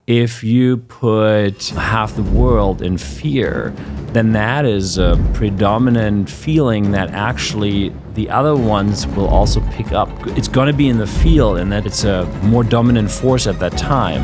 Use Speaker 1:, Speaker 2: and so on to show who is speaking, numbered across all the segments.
Speaker 1: If you put half the world in fear, then that is a predominant feeling that actually the other ones will also pick up. It's going to be in the field, and that it's a more dominant force at that time.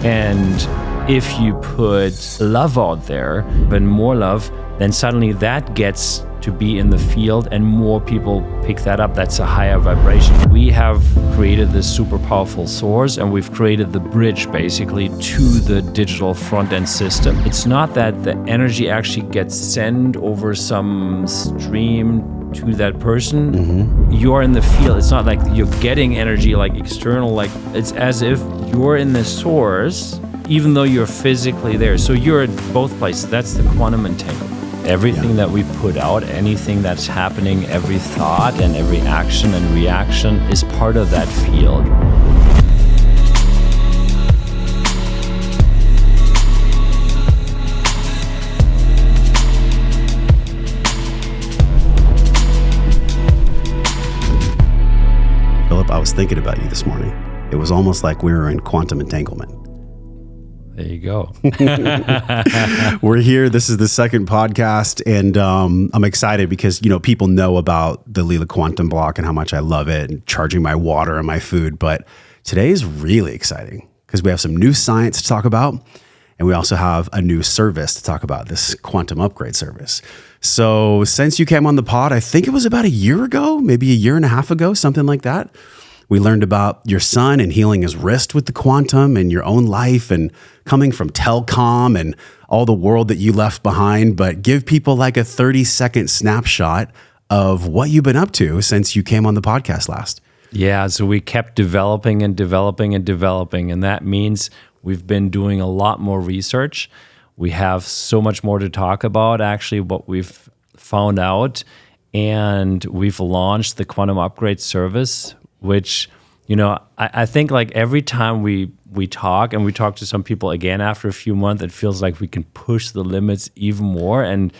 Speaker 1: And if you put love out there, and more love, then suddenly that gets to be in the field and more people pick that up. That's a higher vibration. We have created this super powerful source, and we've created the bridge basically to the digital front-end system. It's not that the energy actually gets sent over some stream to that person. Mm-hmm. You're in the field. It's not like you're getting energy like external, like it's as if you're in the source, even though you're physically there. So you're at both places. That's the quantum entanglement. Everything that we put out, anything that's happening, every thought and every action and reaction is part of that field.
Speaker 2: Philip, I was thinking about you this morning. It was almost like we were in quantum entanglement.
Speaker 1: There you go.
Speaker 2: We're here. This is the second podcast, and I'm excited because, people know about the Leela Quantum Bloc and how much I love it and charging my water and my food. But today is really exciting because we have some new science to talk about, and we also have a new service to talk about, this quantum upgrade service. So since you came on the pod, I think it was about a year ago, maybe a year and a half ago, something like that. We learned about your son and healing his wrist with the quantum and your own life and coming from telecom and all the world that you left behind. But give people like a 30-second snapshot of what you've been up to since you came on the podcast last.
Speaker 1: Yeah, so we kept developing and developing and developing. And that means we've been doing a lot more research. We have so much more to talk about, actually, what we've found out. And we've launched the Quantum Upgrade Service, which, I think like every time we talk, and we talk to some people again after a few months, it feels like we can push the limits even more. And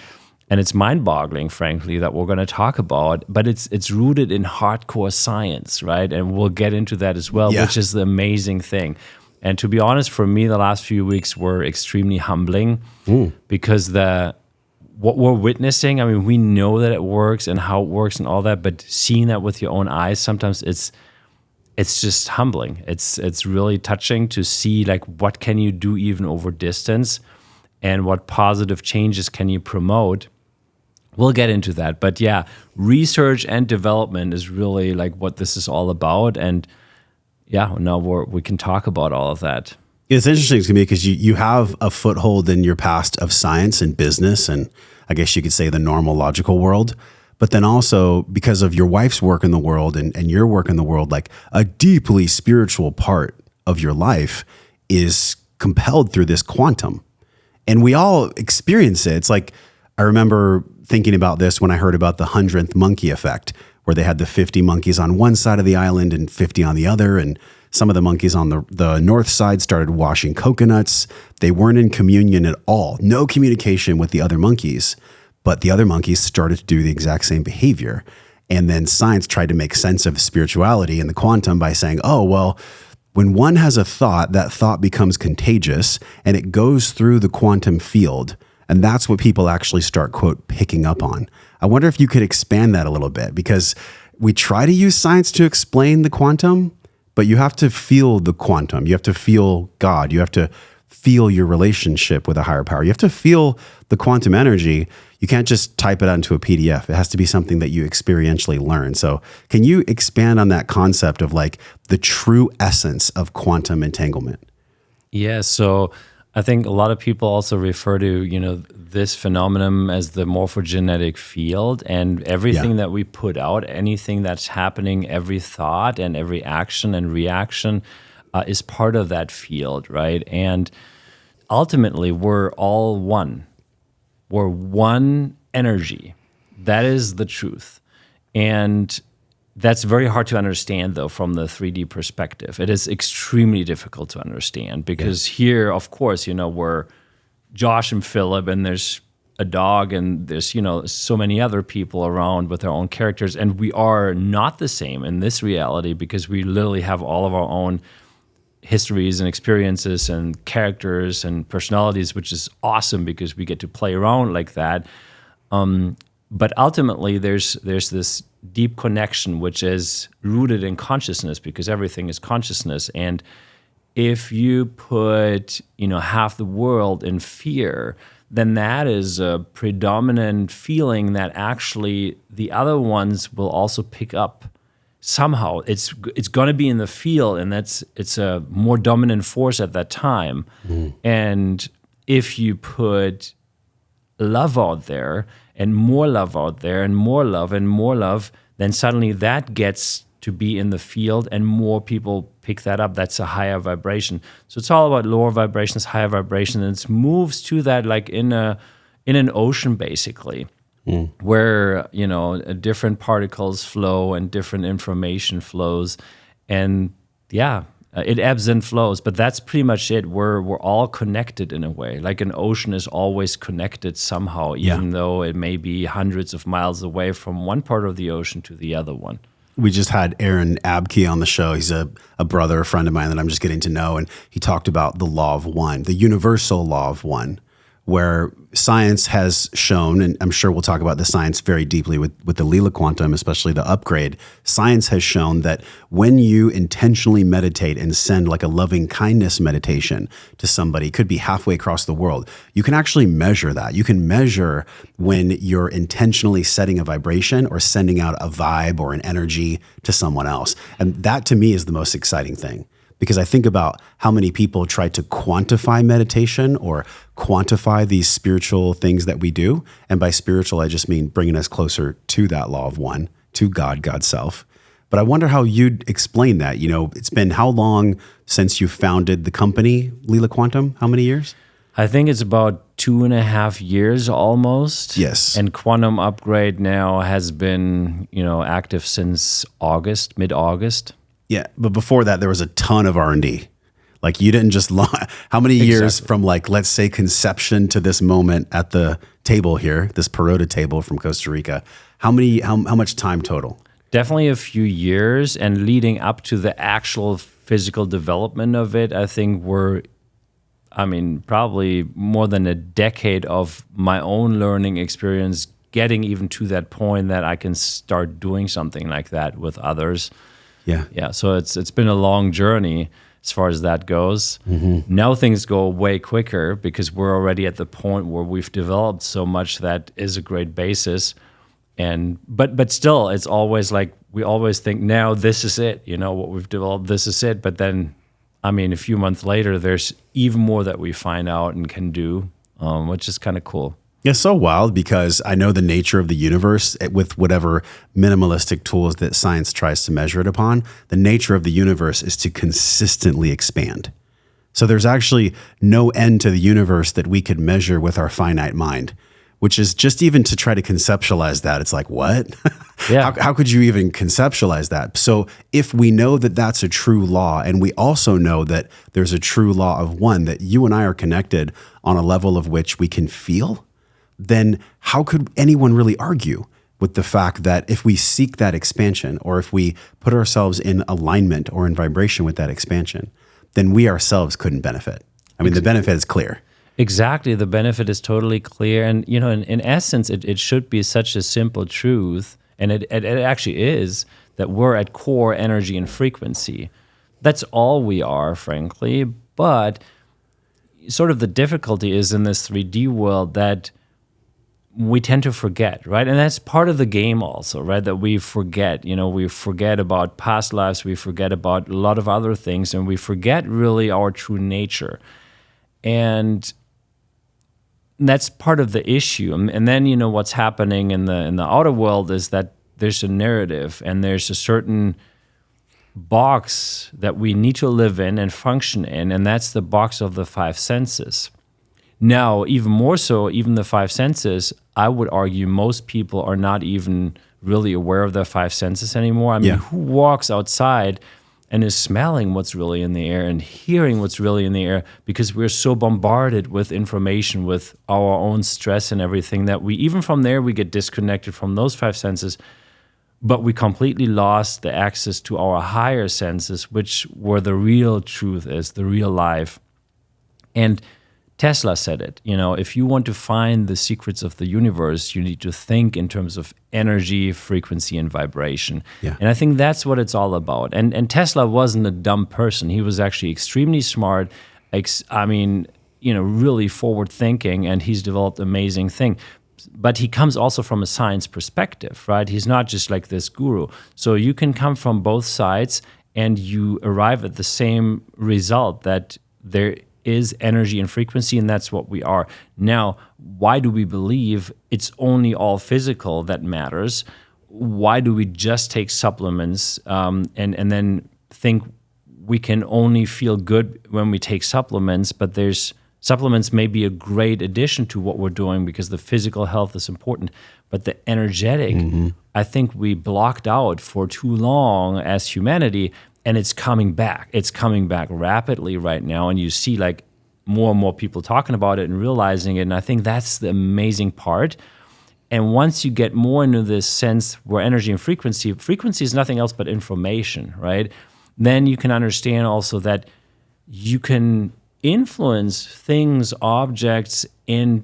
Speaker 1: it's mind-boggling, frankly, that we're going to talk about. But it's rooted in hardcore science, right? And we'll get into that as well, which is the amazing thing. And to be honest, for me, the last few weeks were extremely humbling because what we're witnessing, I mean, we know that it works and how it works and all that, but seeing that with your own eyes, sometimes it's just humbling. It's really touching to see like what can you do even over distance and what positive changes can you promote. We'll get into that. But yeah, research and development is really like what this is all about. And yeah, now we can talk about all of that.
Speaker 2: It's interesting to me because you have a foothold in your past of science and business, and I guess you could say the normal logical world. But then also because of your wife's work in the world and your work in the world, like a deeply spiritual part of your life is compelled through this quantum. And we all experience it. It's like, I remember thinking about this when I heard about the 100th monkey effect, where they had the 50 monkeys on one side of the island and 50 on the other. And some of the monkeys on the north side started washing coconuts. They weren't in communion at all. No communication with the other monkeys. But the other monkeys started to do the exact same behavior. And then science tried to make sense of spirituality and the quantum by saying, oh, well, when one has a thought, that thought becomes contagious and it goes through the quantum field. And that's what people actually start, quote, picking up on. I wonder if you could expand that a little bit, because we try to use science to explain the quantum, but you have to feel the quantum. You have to feel God. You have to feel your relationship with a higher power. You have to feel the quantum energy. You can't just type it onto a PDF. It has to be something that you experientially learn. So can you expand on that concept of like the true essence of quantum entanglement?
Speaker 1: Yeah, so I think a lot of people also refer to, this phenomenon as the morphogenetic field, and everything that we put out, anything that's happening, every thought and every action and reaction is part of that field, right? And ultimately, we're all one. We're one energy. That is the truth. And that's very hard to understand, though, from the 3D perspective. It is extremely difficult to understand because here, of course, we're Josh and Philip, and there's a dog, and there's, so many other people around with their own characters. And we are not the same in this reality because we literally have all of our own histories and experiences and characters and personalities, which is awesome because we get to play around like that. But ultimately, there's this deep connection which is rooted in consciousness, because everything is consciousness. And if you put half the world in fear, then that is a predominant feeling that actually the other ones will also pick up. Somehow it's going to be in the field, and it's a more dominant force at that time. And if you put love out there and more love out there and more love and more love, then suddenly that gets to be in the field and more people pick that up. That's a higher vibration. So it's all about lower vibrations, higher vibration, and it moves to that like in an ocean basically. Where different particles flow and different information flows, and it ebbs and flows. But that's pretty much it. We're all connected in a way. Like an ocean is always connected somehow, even though it may be hundreds of miles away from one part of the ocean to the other one.
Speaker 2: We just had Aaron Abke on the show. He's a brother, a friend of mine that I'm just getting to know, and he talked about the law of one, the universal law of one, where science has shown, and I'm sure we'll talk about the science very deeply with the Leela Quantum, especially the upgrade. Science has shown that when you intentionally meditate and send like a loving kindness meditation to somebody, could be halfway across the world, you can actually measure that. You can measure when you're intentionally setting a vibration or sending out a vibe or an energy to someone else. And that to me is the most exciting thing. Because I think about how many people try to quantify meditation or quantify these spiritual things that we do. And by spiritual, I just mean bringing us closer to that law of one, to God, God's self. But I wonder how you'd explain that. It's been how long since you founded the company, Leela Quantum? How many years?
Speaker 1: I think it's about 2.5 years almost.
Speaker 2: Yes.
Speaker 1: And Quantum Upgrade now has been, active since mid-August.
Speaker 2: Yeah, but before that, there was a ton of R&D. Like you didn't just how many years from like, let's say conception to this moment at the table here, this Perota table from Costa Rica, how much time total?
Speaker 1: Definitely a few years, and leading up to the actual physical development of it, I think probably more than a decade of my own learning experience, getting even to that point that I can start doing something like that with others. Yeah. So it's been a long journey as far as that goes. Now things go way quicker because we're already at the point where we've developed so much that is a great basis. And but still, it's always like we always think now this is it. What we've developed, this is it. But then, a few months later, there's even more that we find out and can do, which is kind of cool.
Speaker 2: It's so wild because I know the nature of the universe with whatever minimalistic tools that science tries to measure it upon. The nature of the universe is to consistently expand. So there's actually no end to the universe that we could measure with our finite mind, which is just even to try to conceptualize that. It's like, what?
Speaker 1: Yeah.
Speaker 2: How could you even conceptualize that? So if we know that that's a true law, and we also know that there's a true law of one, that you and I are connected on a level of which we can feel, then how could anyone really argue with the fact that if we seek that expansion, or if we put ourselves in alignment or in vibration with that expansion, then we ourselves couldn't benefit? The benefit is clear.
Speaker 1: Exactly. The benefit is totally clear. And, in essence, it should be such a simple truth, and it actually is, that we're at core energy and frequency. That's all we are, frankly. But sort of the difficulty is in this 3D world that we tend to forget, right? And that's part of the game also, right? That we forget, we forget about past lives, we forget about a lot of other things, and we forget really our true nature. And that's part of the issue. And then, what's happening in the outer world is that there's a narrative and there's a certain box that we need to live in and function in, and that's the box of the five senses. Now, even more so, even the five senses, I would argue most people are not even really aware of their five senses anymore. Who walks outside and is smelling what's really in the air and hearing what's really in the air, because we're so bombarded with information, with our own stress and everything, that we, even from there, we get disconnected from those five senses. but we completely lost the access to our higher senses, which where the real truth is, the real life. And Tesla said it, if you want to find the secrets of the universe, you need to think in terms of energy, frequency, and vibration.
Speaker 2: Yeah.
Speaker 1: And I think that's what it's all about. And Tesla wasn't a dumb person. He was actually extremely smart, really forward thinking, and he's developed amazing thing. But he comes also from a science perspective, right? He's not just like this guru. So you can come from both sides and you arrive at the same result, that there is energy and frequency, and that's what we are. Now, why do we believe it's only all physical that matters? Why do we just take supplements and then think we can only feel good when we take supplements? But supplements may be a great addition to what we're doing because the physical health is important, but the energetic, I think we blocked out for too long as humanity. And it's coming back. It's coming back rapidly right now. And you see like more and more people talking about it and realizing it. And I think that's the amazing part. And once you get more into this sense where energy and frequency is nothing else but information, right? Then you can understand also that you can influence things, objects, and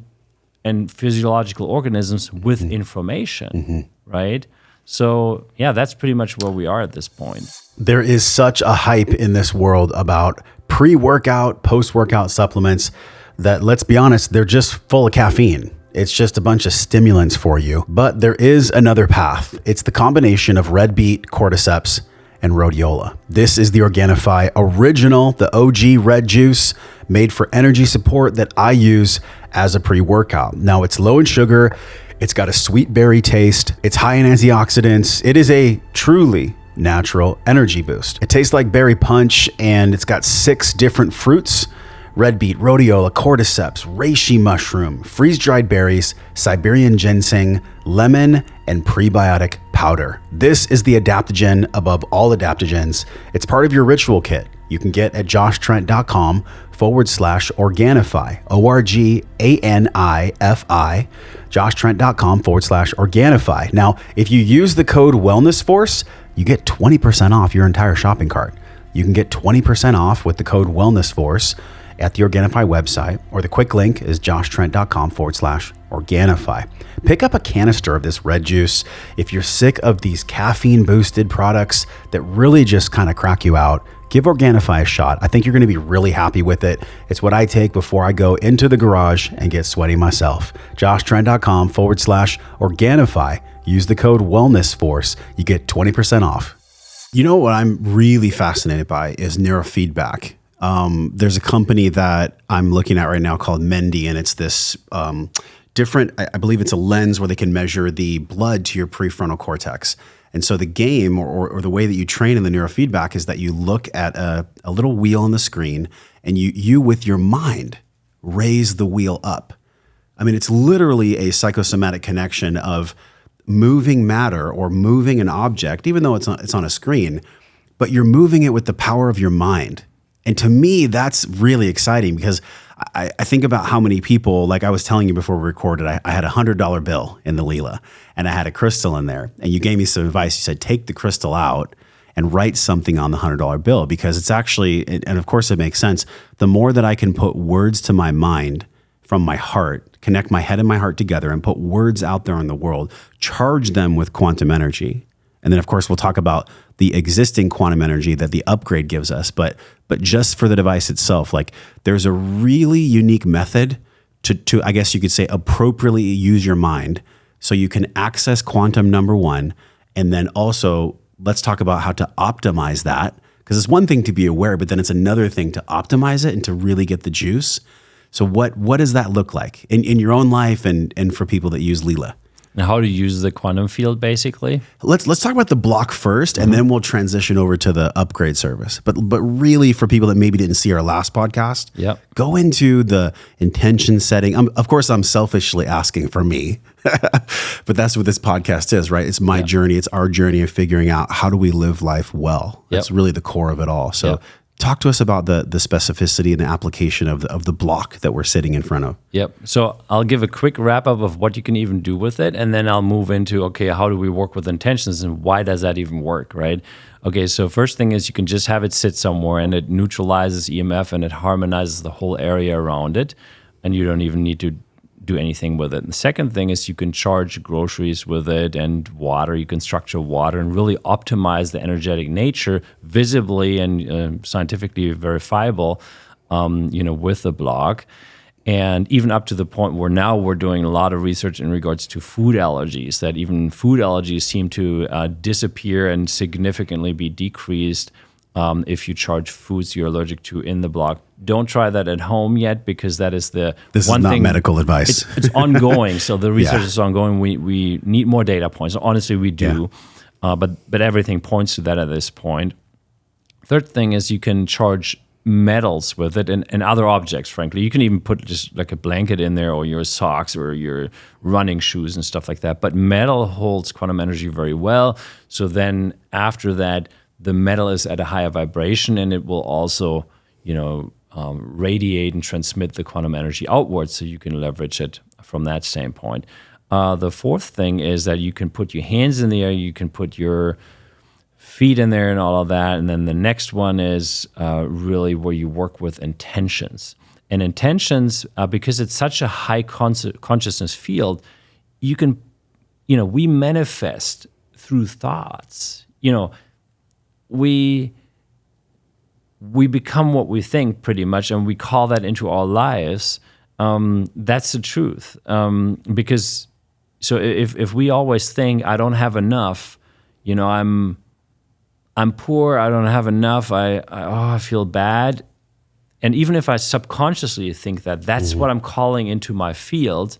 Speaker 1: physiological organisms with information, right? So yeah, that's pretty much where we are at this point.
Speaker 2: There is such a hype in this world about pre-workout, post-workout supplements that, let's be honest, they're just full of caffeine. It's just a bunch of stimulants for you. But there is another path. It's the combination of red beet, cordyceps, and rhodiola. This is the Organifi original, the OG red juice made for energy support that I use as a pre-workout. Now, it's low in sugar. It's got a sweet berry taste. It's high in antioxidants. It is a truly natural energy boost. It tastes like berry punch, and it's got 6 different fruits: red beet, rhodiola, cordyceps, reishi mushroom, freeze-dried berries, Siberian ginseng, lemon, and prebiotic powder. This is the adaptogen above all adaptogens. It's part of your ritual kit. You can get at joshtrent.com/Organifi, ORGANIFI, joshtrent.com/Organifi. Now, if you use the code WellnessForce, you get 20% off your entire shopping cart. You can get 20% off with the code WellnessForce at the Organifi website, or the quick link is joshtrent.com/Organifi. Pick up a canister of this red juice if you're sick of these caffeine boosted products that really just kind of crack you out. Give Organifi a shot. I think you're going to be really happy with it. It's what I take before I go into the garage and get sweaty myself. joshtrent.com/Organifi. Use the code WellnessForce. You get 20% off. You know what I'm really fascinated by is neurofeedback. There's a company that I'm looking at right now called Mendy, and it's this different, I believe it's a lens where they can measure the blood to your prefrontal cortex. And so the game or the way that you train in the neurofeedback is that you look at a little wheel on the screen, and you with your mind raise the wheel up. I mean, it's literally a psychosomatic connection of moving matter or moving an object, even though it's on a screen, but you're moving it with the power of your mind. And to me, that's really exciting because I think about how many people, like I was telling you before we recorded, I had a $100 bill in the Leela, and I had a crystal in there. And you gave me some advice. You said, take the crystal out and write something on the $100 bill, because it's actually, and of course it makes sense, the more that I can put words to my mind from my heart, connect my head and my heart together and put words out there in the world, charge them with quantum energy. And then, of course, we'll talk about the existing quantum energy that the upgrade gives us. But just for the device itself, like there's a really unique method to I guess you could say, appropriately use your mind so you can access quantum number one. And then also, let's talk about how to optimize that. Because it's one thing to be aware, but then it's another thing to optimize it and to really get the juice. So what does that look like in your own life and for people that use Leela?
Speaker 1: And how to use the quantum field, basically?
Speaker 2: Let's talk about the block first, and then we'll transition over to the upgrade service. But really, for people that maybe didn't see our last podcast, go into the intention setting. Of course, I'm selfishly asking for me, but that's what this podcast is, right? It's my journey. It's our journey of figuring out how do we live life well. That's really the core of it all. So Talk to us about the specificity and the application of the block that we're sitting in front of.
Speaker 1: Yep. So I'll give a quick wrap up of what you can even do with it, and then I'll move into, okay, how do we work with intentions and why does that even work, right? Okay, so first thing is you can just have it sit somewhere and it neutralizes EMF and it harmonizes the whole area around it, and you don't even need to do anything with it. And the second thing is you can charge groceries with it and water. You can structure water and really optimize the energetic nature visibly and scientifically verifiable, with the block. And even up to the point where now we're doing a lot of research in regards to food allergies, that even food allergies seem to disappear and significantly be decreased if you charge foods you're allergic to in the block. Don't try that at home yet, because that is the
Speaker 2: This
Speaker 1: one
Speaker 2: is not
Speaker 1: thing.
Speaker 2: medical advice.
Speaker 1: It's ongoing, so the research
Speaker 2: Yeah.
Speaker 1: is ongoing. We need more data points. Honestly, we do, but everything points to that at this point. Third thing is you can charge metals with it and other objects, frankly. You can even put just like a blanket in there or your socks or your running shoes and stuff like that. But metal holds quantum energy very well. So then after that, the metal is at a higher vibration and it will also, radiate and transmit the quantum energy outwards, so you can leverage it from that standpoint. The fourth thing is that you can put your hands in the air, you can put your feet in there and all of that. And then the next one is really where you work with intentions. And intentions, because it's such a high consciousness field, you can, we manifest through thoughts. We become what we think pretty much, and we call that into our lives. That's the truth. Because so if we always think I don't have enough, I'm poor, I don't have enough, I feel bad. And even if I subconsciously think that, that's what I'm calling into my field.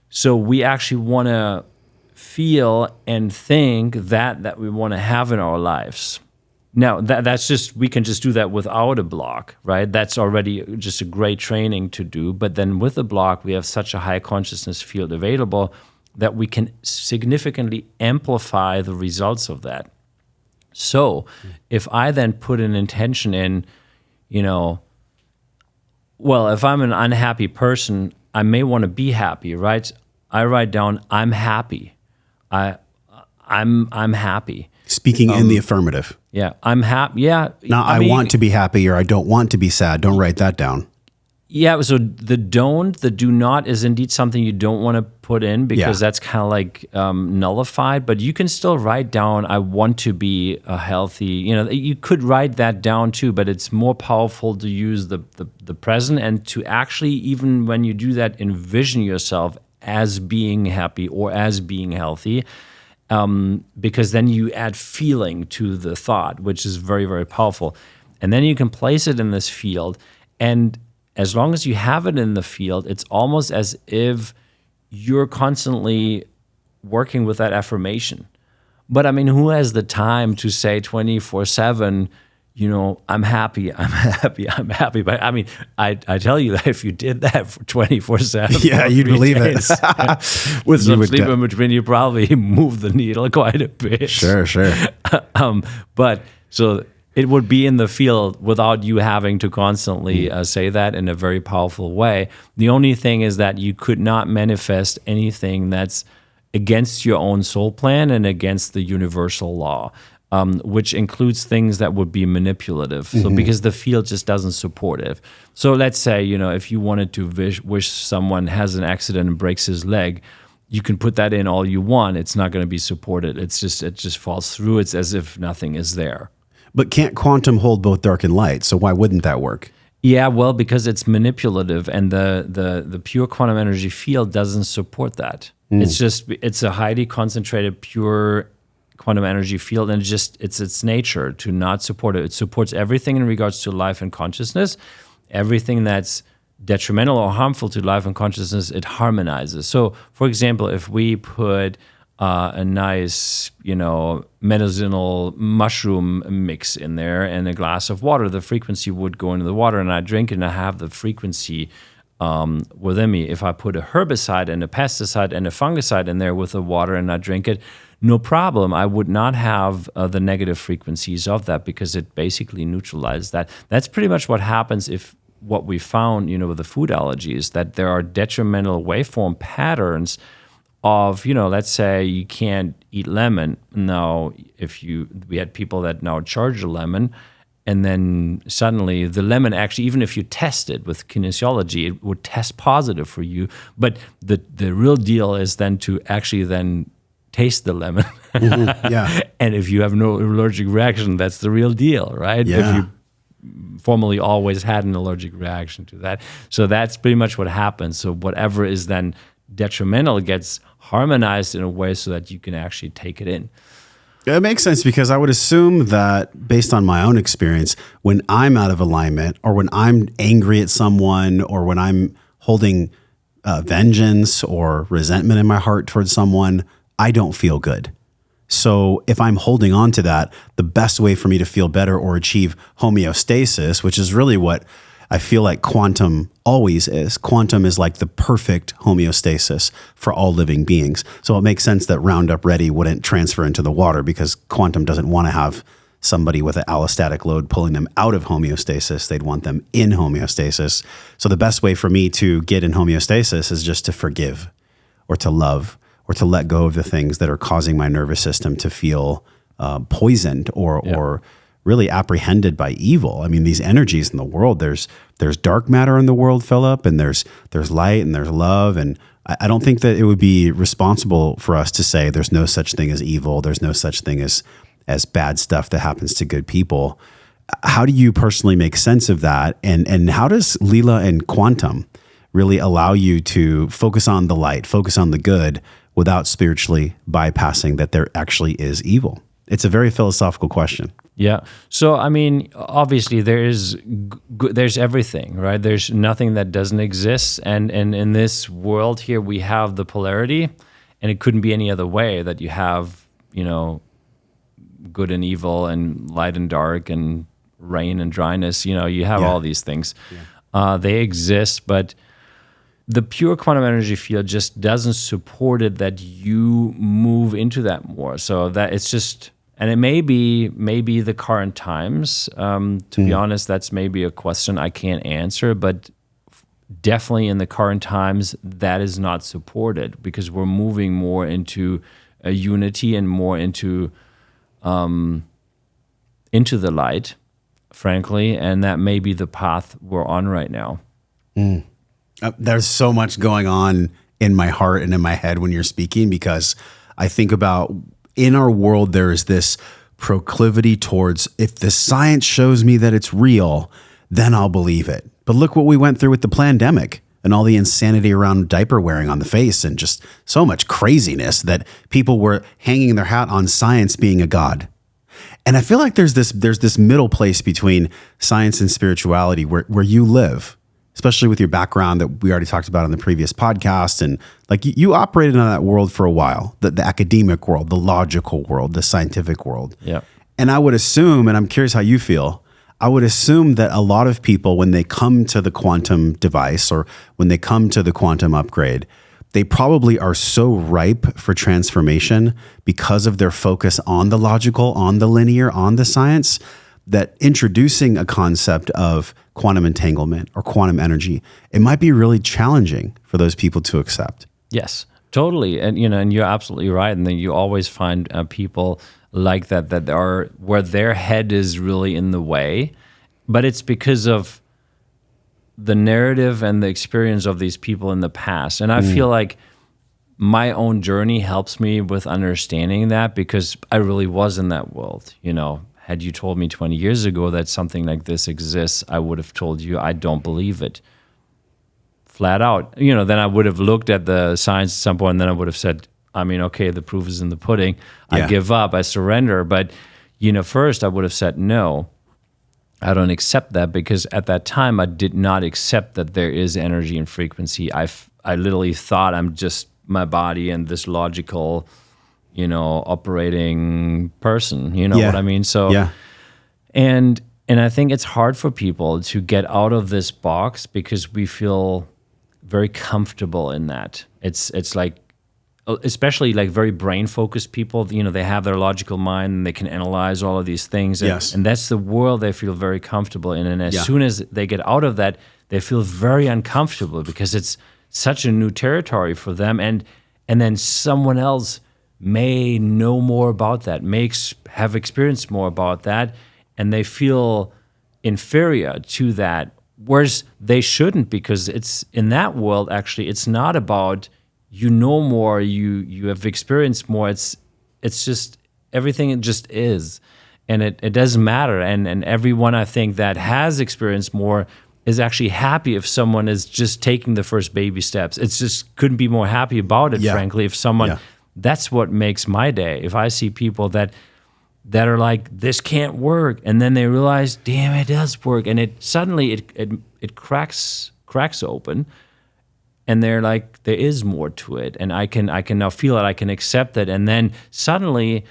Speaker 1: So we actually want to feel and think that we want to have in our lives. Now, that's just, we can just do that without a block, right? That's already just a great training to do. But then with a block, we have such a high consciousness field available that we can significantly amplify the results of that. So if I then put an intention in, if I'm an unhappy person, I may want to be happy, right? I write down, I'm happy. I'm happy.
Speaker 2: Speaking in the affirmative.
Speaker 1: Yeah, I'm happy. Yeah.
Speaker 2: Now, I want to be happy, or I don't want to be sad. Don't write that down.
Speaker 1: Yeah, so the do not is indeed something you don't want to put in, because that's kind of like nullified, but you can still write down, I want to be a healthy, you could write that down too, but it's more powerful to use the present and to actually, even when you do that, envision yourself as being happy or as being healthy. Because then you add feeling to the thought, which is very, very powerful. And then you can place it in this field. And as long as you have it in the field, it's almost as if you're constantly working with that affirmation. But I mean, who has the time to say 24/7, I'm happy, I'm happy, I'm happy. But I mean, I tell you that if you did that for 24/7,
Speaker 2: Yeah, you'd believe it.
Speaker 1: With some sleep in between, you probably move the needle quite a bit.
Speaker 2: Sure.
Speaker 1: But so it would be in the field without you having to constantly say that in a very powerful way. The only thing is that you could not manifest anything that's against your own soul plan and against the universal law. Which includes things that would be manipulative. So because the field just doesn't support it. So let's say, if you wanted to wish someone has an accident and breaks his leg, you can put that in all you want. It's not going to be supported. It just falls through. It's as if nothing is there.
Speaker 2: But can't quantum hold both dark and light? So why wouldn't that work?
Speaker 1: Yeah, well, because it's manipulative, and the pure quantum energy field doesn't support that. It's a highly concentrated, pure quantum energy field, and it's its nature to not support it. It supports everything in regards to life and consciousness. Everything that's detrimental or harmful to life and consciousness, it harmonizes. So, for example, if we put a nice, medicinal mushroom mix in there and a glass of water, the frequency would go into the water, and I drink it and I have the frequency within me. If I put a herbicide and a pesticide and a fungicide in there with the water and I drink it, no problem. I would not have the negative frequencies of that because it basically neutralizes that. That's pretty much what happens if what we found, with the food allergies, that there are detrimental waveform patterns of, let's say you can't eat lemon. Now, we had people that now charge a lemon, and then suddenly the lemon actually, even if you test it with kinesiology, it would test positive for you. But the real deal is then to actually then taste the lemon.
Speaker 2: Mm-hmm. Yeah.
Speaker 1: And if you have no allergic reaction, that's the real deal, right?
Speaker 2: Yeah.
Speaker 1: If you formerly always had an allergic reaction to that. So that's pretty much what happens. So whatever is then detrimental gets harmonized in a way so that you can actually take it in.
Speaker 2: It makes sense because I would assume that based on my own experience, when I'm out of alignment or when I'm angry at someone or when I'm holding vengeance or resentment in my heart towards someone, I don't feel good. So if I'm holding on to that, the best way for me to feel better or achieve homeostasis, which is really what I feel like quantum always is. Quantum is like the perfect homeostasis for all living beings. So it makes sense that Roundup Ready wouldn't transfer into the water because quantum doesn't want to have somebody with an allostatic load pulling them out of homeostasis. They'd want them in homeostasis. So the best way for me to get in homeostasis is just to forgive or to love or to let go of the things that are causing my nervous system to feel poisoned or really apprehended by evil. I mean, these energies in the world, there's dark matter in the world, Philip, and there's light and there's love. And I don't think that it would be responsible for us to say there's no such thing as evil. There's no such thing as bad stuff that happens to good people. How do you personally make sense of that? And how does Leela and Quantum really allow you to focus on the light, focus on the good without spiritually bypassing that there actually is evil? It's a very philosophical question.
Speaker 1: Yeah. So, I mean, obviously there's everything, right? There's nothing that doesn't exist. And in this world here, we have the polarity, and it couldn't be any other way that you have, good and evil and light and dark and rain and dryness. You have all these things. Yeah. They exist, but the pure quantum energy field just doesn't support it that you move into that more. So that it's just... And it may be the current times. To be honest, that's maybe a question I can't answer, but definitely in the current times, that is not supported because we're moving more into a unity and more into the light, frankly, and that may be the path we're on right now.
Speaker 2: There's so much going on in my heart and in my head when you're speaking because I think about... In our world, there is this proclivity towards, if the science shows me that it's real, then I'll believe it. But look what we went through with the pandemic and all the insanity around diaper wearing on the face and just so much craziness that people were hanging their hat on science being a god. And I feel like there's this middle place between science and spirituality where you live, especially with your background that we already talked about in the previous podcast. And like you operated in that world for a while, the academic world, the logical world, the scientific world.
Speaker 1: Yeah.
Speaker 2: And I would assume, and I'm curious how you feel, I would assume that a lot of people, when they come to the quantum device or when they come to the quantum upgrade, they probably are so ripe for transformation because of their focus on the logical, on the linear, on the science, that introducing a concept of quantum entanglement or quantum energy, it might be really challenging for those people to accept.
Speaker 1: Yes, totally. And and you're absolutely right. And then you always find people like that are where their head is really in the way, but it's because of the narrative and the experience of these people in the past. And I feel like my own journey helps me with understanding that because I really was in that world, Had you told me 20 years ago that something like this exists, I would have told you I don't believe it. Flat out. Then I would have looked at the science at some point and then I would have said, okay, the proof is in the pudding. I give up, I surrender. But, first I would have said, no, I don't accept that because at that time I did not accept that there is energy and frequency. I literally thought I'm just my body and this logical operating person, what I mean? So, and I think it's hard for people to get out of this box because we feel very comfortable in that. It's like especially like very brain focused people, they have their logical mind and they can analyze all of these things. And,
Speaker 2: Yes.
Speaker 1: and that's the world they feel very comfortable in. And as
Speaker 2: Yeah.
Speaker 1: soon as they get out of that, they feel very uncomfortable because it's such a new territory for them. And then someone else may know more about that, have experienced more about that, and they feel inferior to that. Whereas they shouldn't, because it's in that world, actually, it's not about you know more, you have experienced more. It's just everything, it just is. And it doesn't matter. And everyone, I think, that has experienced more is actually happy if someone is just taking the first baby steps. It's just couldn't be more happy about it,
Speaker 2: Yeah.
Speaker 1: frankly. If someone, that's what makes my day. If I see people that are like, this can't work, and then they realize, damn, it does work, and it suddenly it cracks open, and they're like, there is more to it, and I can now feel it, I can accept it, and then suddenly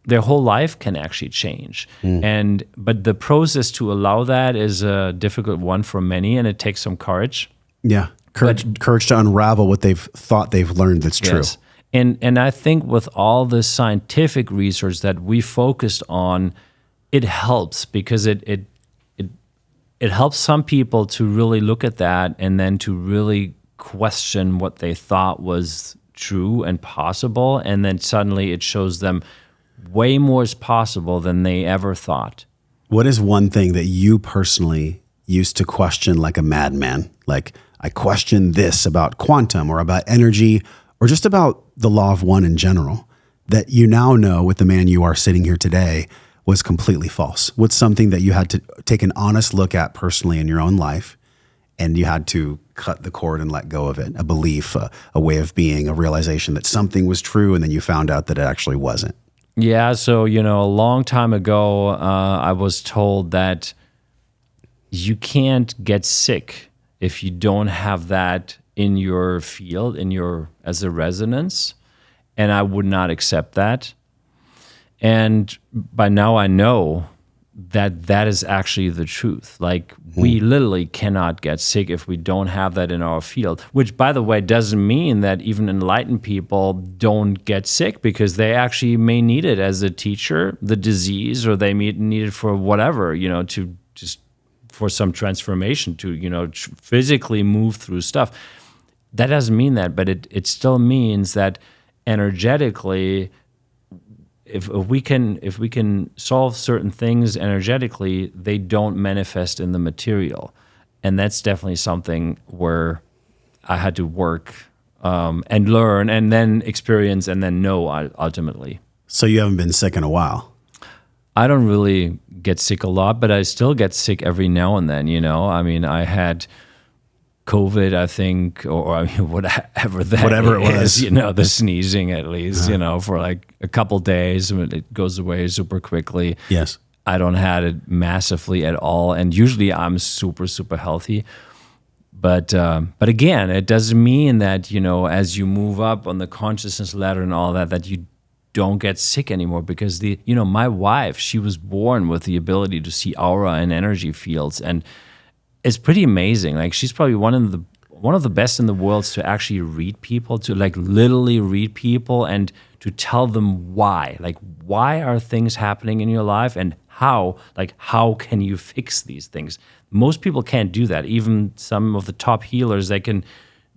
Speaker 1: their whole life can actually change. But the process to allow that is a difficult one for many, and it takes some courage.
Speaker 2: Yeah. Courage to unravel what they've thought they've learned that's true.
Speaker 1: Yes. And I think with all the scientific research that we focused on, it helps because it helps some people to really look at that and then to really question what they thought was true and possible, and then suddenly it shows them way more is possible than they ever thought.
Speaker 2: What is one thing that you personally used to question like a madman? Like, I question this about quantum or about energy or just about the law of one in general, that you now know with the man you are sitting here today was completely false? What's something that you had to take an honest look at personally in your own life, and you had to cut the cord and let go of it? A belief, a way of being, a realization that something was true, and then you found out that it actually wasn't.
Speaker 1: Yeah, so, a long time ago, I was told that you can't get sick if you don't have that in your field, as a resonance, and I would not accept that. And by now I know that is actually the truth. Like, we literally cannot get sick if we don't have that in our field, which, by the way, doesn't mean that even enlightened people don't get sick, because they actually may need it as a teacher, the disease, or they may need it for whatever, to just for some transformation, to, physically move through stuff. That doesn't mean that, but it still means that energetically, if we can solve certain things energetically, they don't manifest in the material. And that's definitely something where I had to work and learn and then experience and then know ultimately.
Speaker 2: So you haven't been sick in a while?
Speaker 1: I don't really get sick a lot, but I still get sick every now and then, I mean, I had COVID, I think, or whatever it was, the sneezing at least, for like a couple days, it goes away super quickly.
Speaker 2: Yes.
Speaker 1: I don't have it massively at all, and usually I'm super, super healthy. But again, it doesn't mean that, as you move up on the consciousness ladder and all that you don't get sick anymore, because my wife, she was born with the ability to see aura and energy fields, and it's pretty amazing. Like, she's probably one of the best in the world to actually read people, to like literally read people and to tell them why. Like, why are things happening in your life, and how can you fix these things? Most people can't do that. Even some of the top healers, they can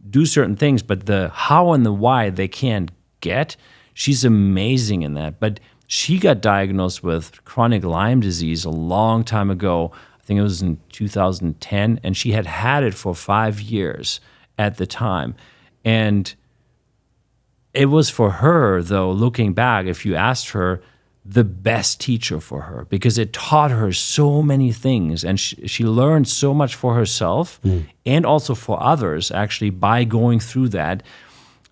Speaker 1: do certain things, but the how and the why they can't get. She's amazing in that. But she got diagnosed with chronic Lyme disease a long time ago. I think it was in 2010, and she had it for 5 years at the time. And it was for her, though, looking back, if you asked her, the best teacher for her, because it taught her so many things, and she learned so much for herself and also for others, actually, by going through that.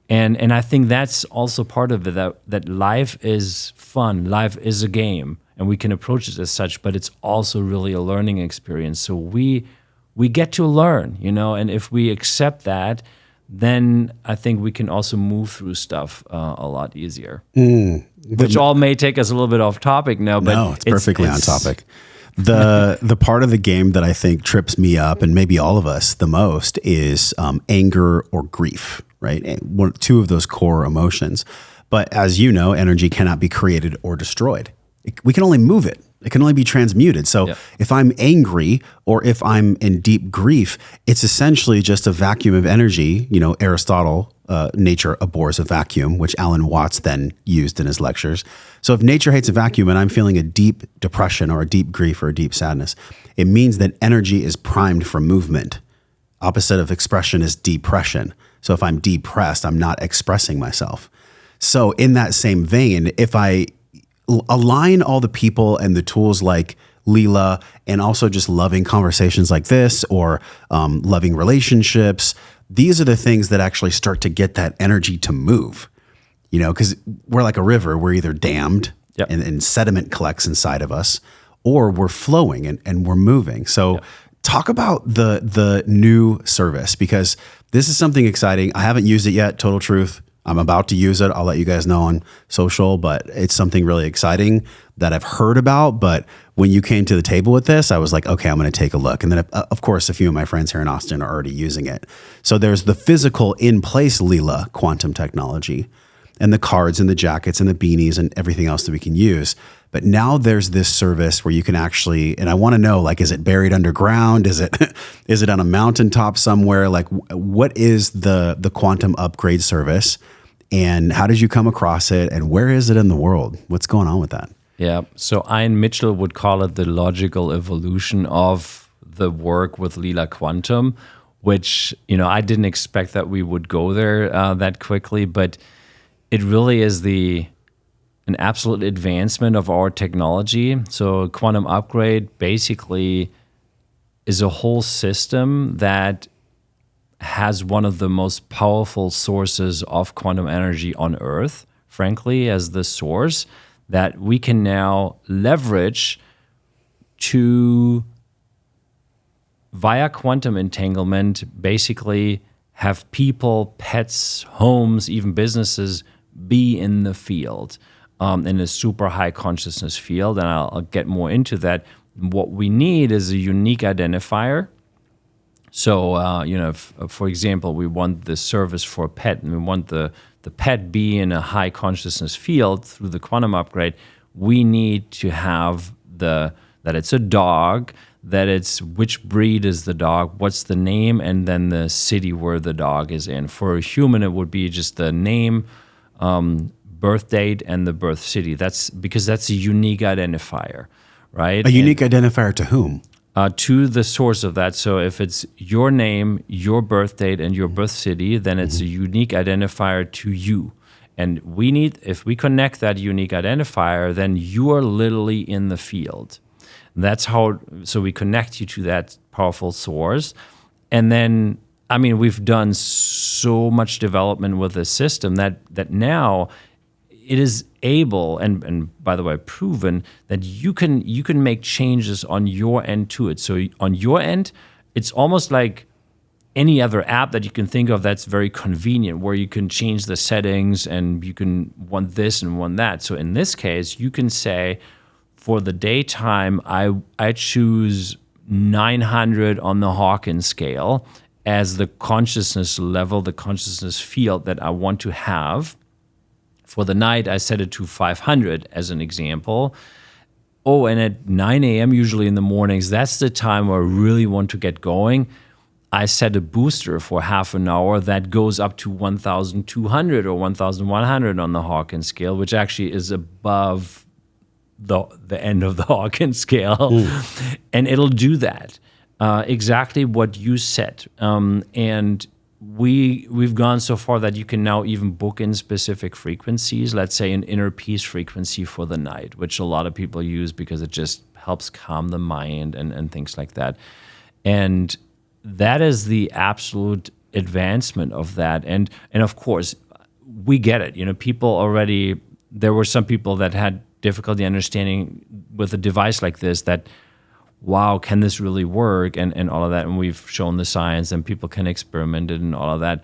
Speaker 1: And I think that's also part of it, that life is fun, life is a game, and we can approach it as such, but it's also really a learning experience. So we get to learn, and if we accept that, then I think we can also move through stuff a lot easier. Which all may take us a little bit off topic now, but
Speaker 2: no, it's perfectly on topic. The part of the game that I think trips me up, and maybe all of us the most, is anger or grief, right? And two of those core emotions. But as you know, energy cannot be created or destroyed. We can only move it. It can only be transmuted. So if I'm angry or if I'm in deep grief, it's essentially just a vacuum of energy. You know, Aristotle, nature abhors a vacuum, which Alan Watts then used in his lectures. So if nature hates a vacuum and I'm feeling a deep depression or a deep grief or a deep sadness, it means that energy is primed for movement. Opposite of expression is depression. So if I'm depressed, I'm not expressing myself. So in that same vein, if I align all the people and the tools like Leela and also just loving conversations like this or loving relationships, these are the things that actually start to get that energy to move, you know, because we're like a river. We're either dammed and sediment collects inside of us, or we're flowing and we're moving. So talk about the new service, because this is something exciting. I haven't used it yet, total truth. I'm about to use it. I'll let you guys know on social, but it's something really exciting that I've heard about. But when you came to the table with this, I was like, okay, I'm going to take a look. And then, of course, a few of my friends here in Austin are already using it. So there's the physical in-place Leela quantum technology and the cards and the jackets and the beanies and everything else that we can use. But now there's this service where you can actually, and I want to know, like, is it buried underground? Is it is it on a mountaintop somewhere? Like, what is the quantum upgrade service? And how did you come across it? And where is it in the world? What's going on with that?
Speaker 1: Yeah. So Ian Mitchell would call it the logical evolution of the work with Leela Quantum, which, you know, I didn't expect that we would go there that quickly, but it really is an absolute advancement of our technology. So quantum upgrade basically is a whole system that has one of the most powerful sources of quantum energy on Earth, frankly, as the source that we can now leverage to, via quantum entanglement, basically have people, pets, homes, even businesses be in the field, in a super high consciousness field. And I'll get more into that. What we need is a unique identifier. So, you know, for example, we want this service for a pet, and we want the pet be in a high consciousness field through the quantum upgrade. We need to have that it's a dog, that it's which breed is the dog, what's the name, and then the city where the dog is in. For a human, it would be just the name, birth date, and the birth city. That's because that's a unique identifier, right?
Speaker 2: A unique identifier to whom?
Speaker 1: To the source of that. So if it's your name, your birth date, and your birth city, then it's a unique identifier to you. And if we connect that unique identifier, then you are literally in the field. That's how, so we connect you to that powerful source. And then, I mean, we've done so much development with this system that now it is able, and by the way, proven that you can make changes on your end to it. So on your end, it's almost like any other app that you can think of that's very convenient, where you can change the settings and you can want this and want that. So in this case, you can say, for the daytime, I choose 900 on the Hawkins scale as the consciousness level, the consciousness field that I want to have. For the night, I set it to 500 as an example. Oh, and at 9 a.m., usually in the mornings, that's the time where I really want to get going. I set a booster for half an hour that goes up to 1,200 or 1,100 on the Hawkins scale, which actually is above the end of the Hawkins scale. And it'll do that, exactly what you set. And we've gone so far that you can now even book in specific frequencies, let's say an inner peace frequency for the night, which a lot of people use because it just helps calm the mind and things like that. And that is the absolute advancement of that. And of course, we get it. You know, people already, there were some people that had difficulty understanding with a device like this that, wow, can this really work, and all of that. And we've shown the science, and people can experiment it and all of that.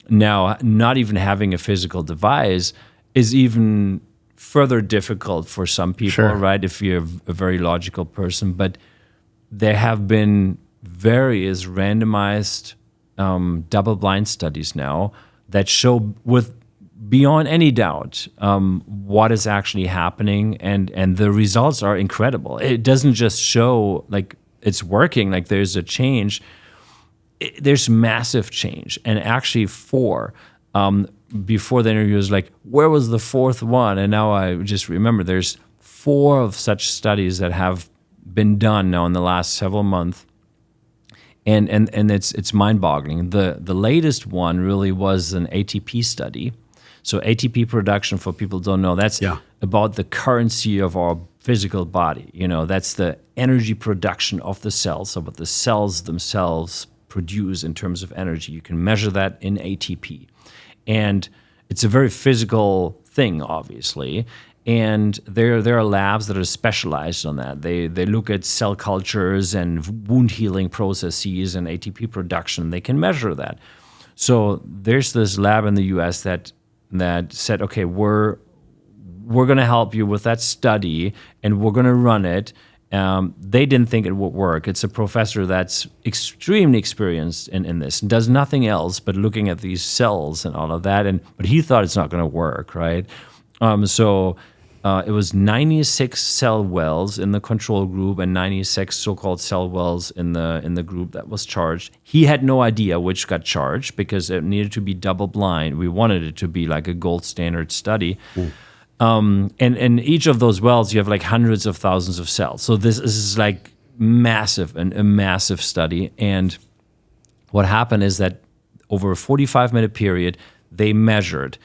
Speaker 1: Now, not even having a physical device is even further difficult for some people, right? If you're a very logical person. But there have been various randomized double-blind studies now that show with beyond any doubt what is actually happening, and the results are incredible. It doesn't just show like it's working, like there's a change. There's massive change, and actually before the interview was like, where was the fourth one? And now I just remember there's 4 of such studies that have been done now in the last several months. And it's mind-boggling. The latest one really was an ATP study. So ATP production, for people who don't know, that's about the currency of our physical body. That's the energy production of the cells. So what the cells themselves produce in terms of energy. You can measure that in ATP. And it's a very physical thing, obviously. And there are labs that are specialized on that. They look at cell cultures and wound healing processes and ATP production. They can measure that. So there's this lab in the US that said, okay, we're going to help you with that study, and we're going to run it. They didn't think it would work. It's a professor that's extremely experienced in this and does nothing else but looking at these cells and all of that. But he thought it's not going to work, right? So it was 96 cell wells in the control group and 96 so-called cell wells in the group that was charged. He had no idea which got charged because it needed to be double blind. We wanted it to be like a gold standard study. And each of those wells, you have like hundreds of thousands of cells. So this is like massive, and a massive study. And what happened is that over a 45-minute period, they measured,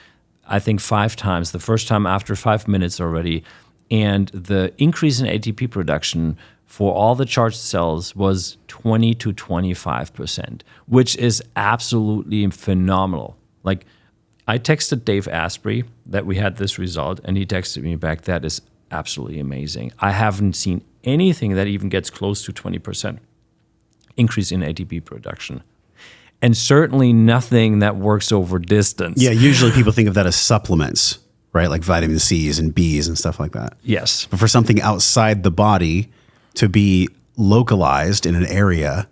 Speaker 1: I think 5 times, the first time after 5 minutes already, and the increase in ATP production for all the charged cells was 20 to 25%, which is absolutely phenomenal. Like, I texted Dave Asprey that we had this result, and he texted me back, that is absolutely amazing. I haven't seen anything that even gets close to 20% increase in ATP production. And certainly nothing that works over distance.
Speaker 2: Yeah, usually people think of that as supplements, right? Like vitamin C's and B's and stuff like that.
Speaker 1: Yes.
Speaker 2: But for something outside the body to be localized in an area,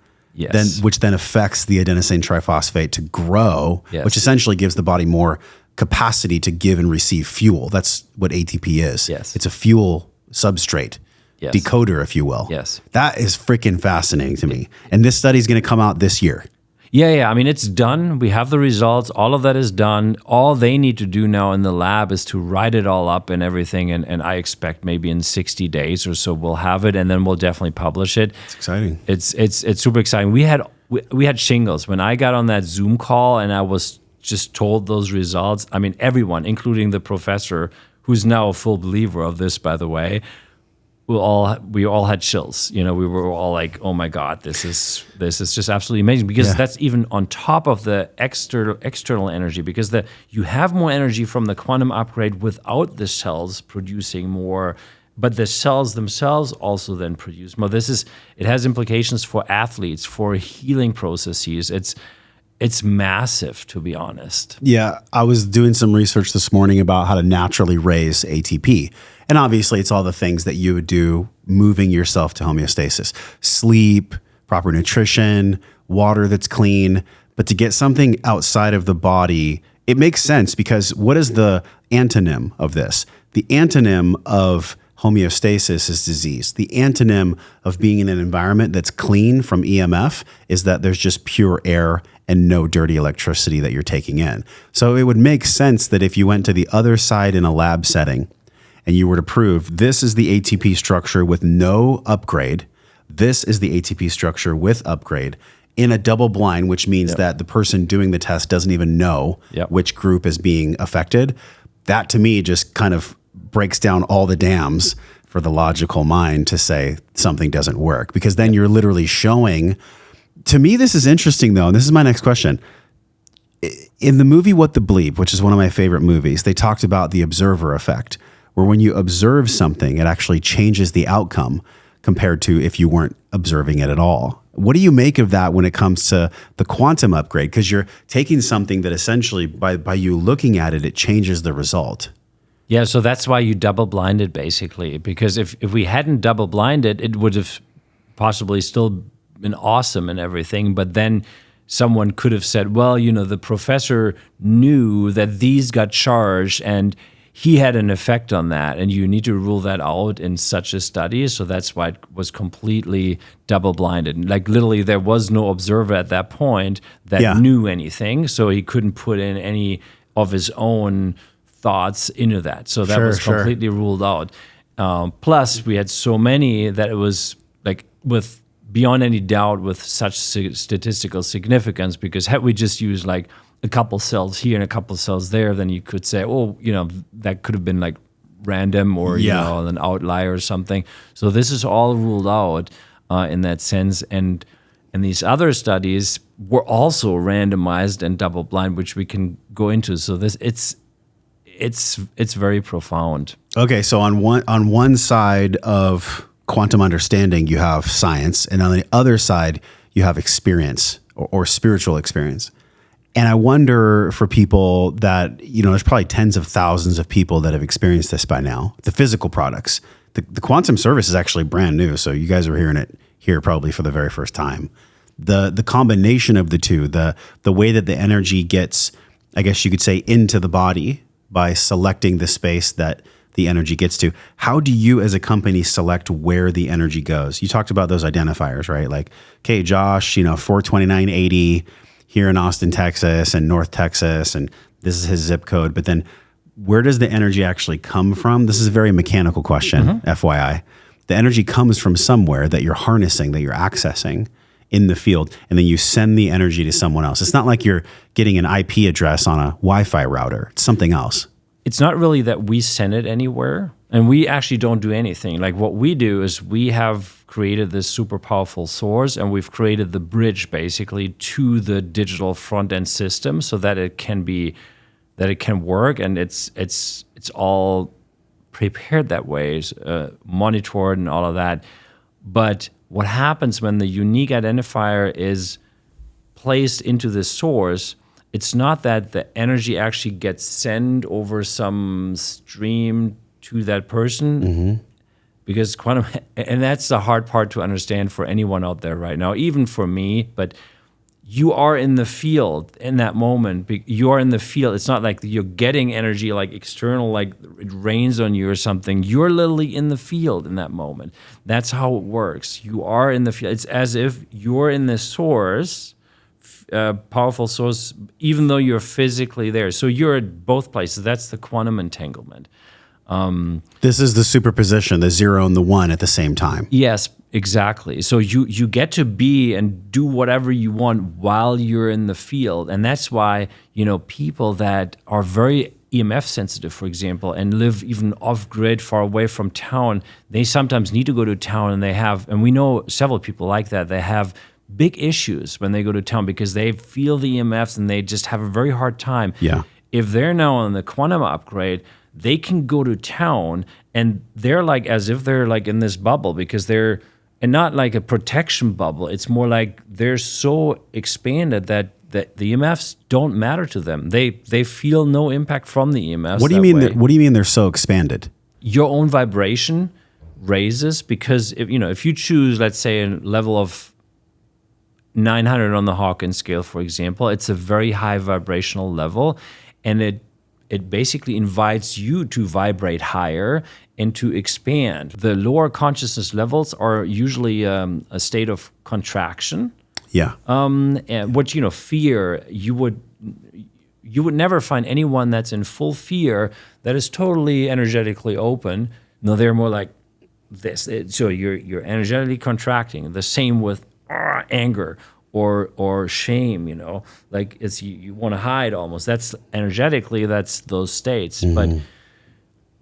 Speaker 2: which then affects the adenosine triphosphate to grow, which essentially gives the body more capacity to give and receive fuel. That's what ATP is.
Speaker 1: Yes.
Speaker 2: It's a fuel substrate, decoder, if you will.
Speaker 1: Yes.
Speaker 2: That is freaking fascinating to me. And this study is going to come out this year.
Speaker 1: Yeah. I mean, it's done. We have the results. All of that is done. All they need to do now in the lab is to write it all up and everything. And I expect maybe in 60 days or so we'll have it, and then we'll definitely publish it.
Speaker 2: It's exciting.
Speaker 1: It's super exciting. We had shingles when I got on that Zoom call, and I was just told those results. I mean, everyone, including the professor, who's now a full believer of this, by the way. We all had chills. We were all like, "Oh my God, this is just absolutely amazing!" Because that's even on top of the external energy. Because you have more energy from the quantum upgrade without the cells producing more, but the cells themselves also then produce more. It has implications for athletes, for healing processes. It's massive, to be honest.
Speaker 2: Yeah, I was doing some research this morning about how to naturally raise ATP. And obviously, it's all the things that you would do moving yourself to homeostasis. Sleep, proper nutrition, water that's clean. But to get something outside of the body, it makes sense, because what is the antonym of this? The antonym of homeostasis is disease. The antonym of being in an environment that's clean from EMF is that there's just pure air and no dirty electricity that you're taking in. So it would make sense that if you went to the other side in a lab setting and you were to prove this is the ATP structure with no upgrade, this is the ATP structure with upgrade in a double blind, which means that the person doing the test doesn't even know which group is being affected. That to me just kind of breaks down all the dams for the logical mind to say something doesn't work, because then you're literally showing. To me, this is interesting though, and this is my next question. In the movie What the Bleep, which is one of my favorite movies, they talked about the observer effect, where when you observe something, it actually changes the outcome compared to if you weren't observing it at all. What do you make of that when it comes to the quantum upgrade? Because you're taking something that essentially, by you looking at it, it changes the result.
Speaker 1: Yeah, so that's why you double blinded, basically, because if we hadn't double blinded, it would have possibly still been awesome and everything, but then someone could have said, well, the professor knew that these got charged and he had an effect on that, and you need to rule that out in such a study. So that's why it was completely double-blinded. Like literally, there was no observer at that point that knew anything, so he couldn't put in any of his own thoughts into that. So that was completely ruled out. Plus, we had so many that it was like with beyond any doubt with such statistical significance, because had we just used like a couple cells here and a couple cells there, then you could say, oh, that could have been like random or an outlier or something. So this is all ruled out in that sense. And these other studies were also randomized and double blind, which we can go into. So this it's very profound.
Speaker 2: Okay, so on one side of quantum understanding, you have science, and on the other side, you have experience or spiritual experience. And I wonder for people that, there's probably tens of thousands of people that have experienced this by now, the physical products. The quantum service is actually brand new, so you guys are hearing it here probably for the very first time. The combination of the two, the way that the energy gets, I guess you could say, into the body by selecting the space that the energy gets to. How do you as a company select where the energy goes? You talked about those identifiers, right? Like, okay, Josh, 42980 here in Austin, Texas and North Texas, and this is his zip code. But then where does the energy actually come from? This is a very mechanical question, FYI. The energy comes from somewhere that you're harnessing, that you're accessing in the field, and then you send the energy to someone else. It's not like you're getting an IP address on a Wi-Fi router. It's something else.
Speaker 1: It's not really that we send it anywhere, and we actually don't do anything. Like what we do is we have created this super powerful source, and we've created the bridge basically to the digital front end system so that it can work, and it's all prepared that way, monitored and all of that. But what happens when the unique identifier is placed into the source? It's not that the energy actually gets sent over some stream to that person, because quantum, and that's the hard part to understand for anyone out there right now, even for me, but you are in the field in that moment. You are in the field. It's not like you're getting energy like external, like it rains on you or something. You're literally in the field in that moment. That's how it works. You are in the field. It's as if you're in the source, powerful source, even though you're physically there. So you're at both places. That's the quantum entanglement.
Speaker 2: This is the superposition, the 0 and the 1 at the same time.
Speaker 1: Yes, exactly. So you get to be and do whatever you want while you're in the field. And that's why, people that are very EMF sensitive, for example, and live even off grid, far away from town, they sometimes need to go to town, and we know several people like that. They have big issues when they go to town because they feel the EMFs and they just have a very hard time.
Speaker 2: Yeah.
Speaker 1: If they're now on the quantum upgrade, they can go to town and they're like as if they're like in this bubble, because they're, and not like a protection bubble. It's more like they're so expanded that the EMFs don't matter to them. They feel no impact from the EMFs.
Speaker 2: What do you mean? What do you mean they're so expanded?
Speaker 1: Your own vibration raises, because if you choose, let's say, a level of 900 on the Hawkins scale, for example, it's a very high vibrational level, and it basically invites you to vibrate higher and to expand. The lower consciousness levels are usually a state of contraction.
Speaker 2: Yeah.
Speaker 1: And what fear, you would never find anyone that's in full fear that is totally energetically open. No, they're more like this. So you're energetically contracting. The same with anger or shame, like it's you want to hide almost. That's energetically, that's those states. But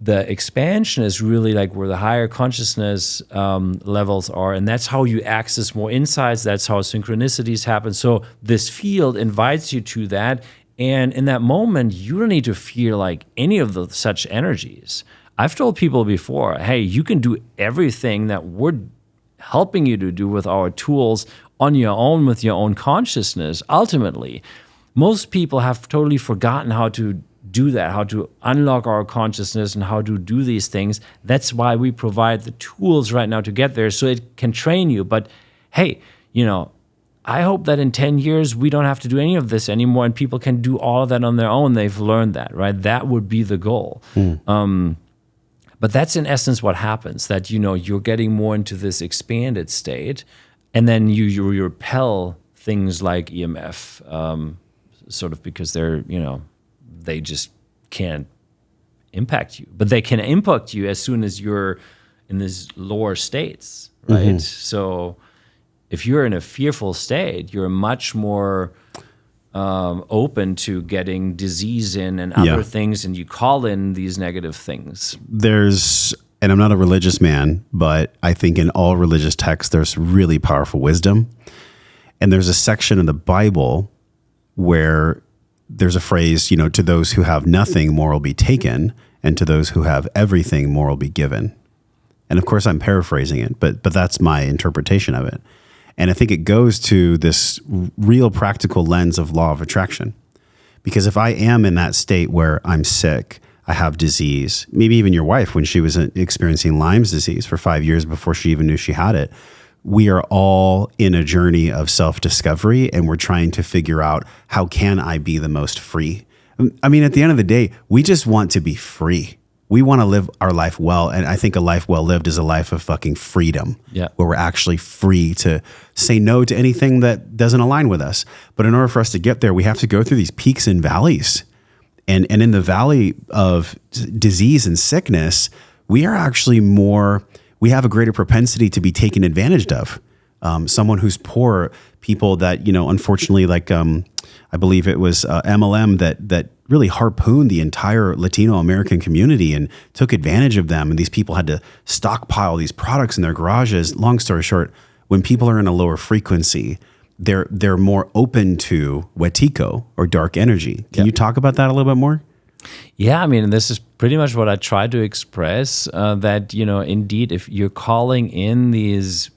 Speaker 1: the expansion is really like where the higher consciousness levels are, and that's how you access more insights. That's how synchronicities happen. So this field invites you to that, and in that moment, you don't need to fear like any of such energies. I've told people before, hey, you can do everything that we're helping you to do with our tools on your own, with your own consciousness. Ultimately, most people have totally forgotten how to do that, how to unlock our consciousness and how to do these things. That's why we provide the tools right now to get there, so it can train you. But hey, I hope that in 10 years, we don't have to do any of this anymore and people can do all of that on their own. They've learned that, right? That would be the goal. But that's in essence what happens, that, you're getting more into this expanded state, and then you repel things like EMF, sort of because they just can't impact you. But they can impact you as soon as you're in these lower states, right? So if you're in a fearful state, you're much more open to getting disease in and other things, and you call in these negative things.
Speaker 2: And I'm not a religious man, but I think in all religious texts, there's really powerful wisdom. And there's a section in the Bible where there's a phrase, to those who have nothing, more will be taken, and to those who have everything, more will be given. And of course, I'm paraphrasing it, but that's my interpretation of it. And I think it goes to this real practical lens of law of attraction. Because if I am in that state where I'm sick, I have disease, maybe even your wife, when she was experiencing Lyme's disease for 5 years before she even knew she had it, we are all in a journey of self-discovery, and we're trying to figure out, how can I be the most free? I mean, at the end of the day, we just want to be free. We want to live our life well. And I think a life well lived is a life of fucking freedom, where we're actually free to say no to anything that doesn't align with us. But in order for us to get there, we have to go through these peaks and valleys. And in the valley of disease and sickness, we are actually we have a greater propensity to be taken advantage of. Someone who's poor, people that, unfortunately, like I believe it was MLM that really harpooned the entire Latino American community and took advantage of them. And these people had to stockpile these products in their garages. Long story short, when people are in a lower frequency, they're more open to wetiko, or dark energy. Can you talk about that a little bit more?
Speaker 1: Yeah, I mean, this is pretty much what I try to express, that, indeed, if you're calling in these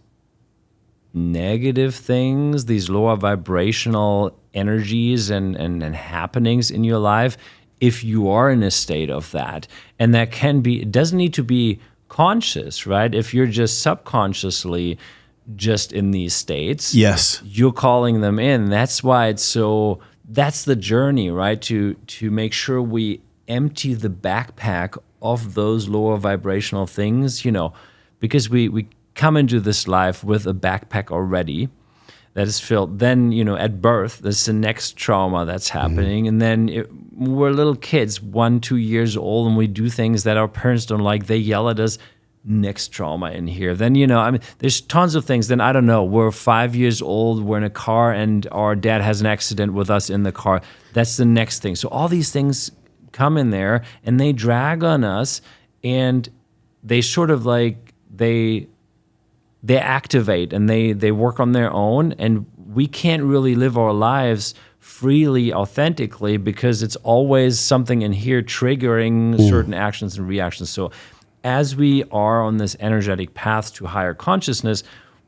Speaker 1: negative things, these lower vibrational energies and happenings in your life, if you are in a state of that, and that can be, it doesn't need to be conscious, right? If you're just subconsciously just in these states, you're calling them in. That's why that's the journey, right? To make sure we empty the backpack of those lower vibrational things, because we come into this life with a backpack already that is filled. Then, at birth, there's the next trauma that's happening. And then we're little kids, 1-2 years old, and we do things that our parents don't like. They yell at us, next trauma in here. Then, there's tons of things. Then, I don't know, we're 5 years old, we're in a car, and our dad has an accident with us in the car. That's the next thing. So all these things come in there, and they drag on us, and they sort of like, they activate, and they work on their own, and we can't really live our lives freely, authentically, because it's always something in here triggering certain actions and reactions. So as we are on this energetic path to higher consciousness,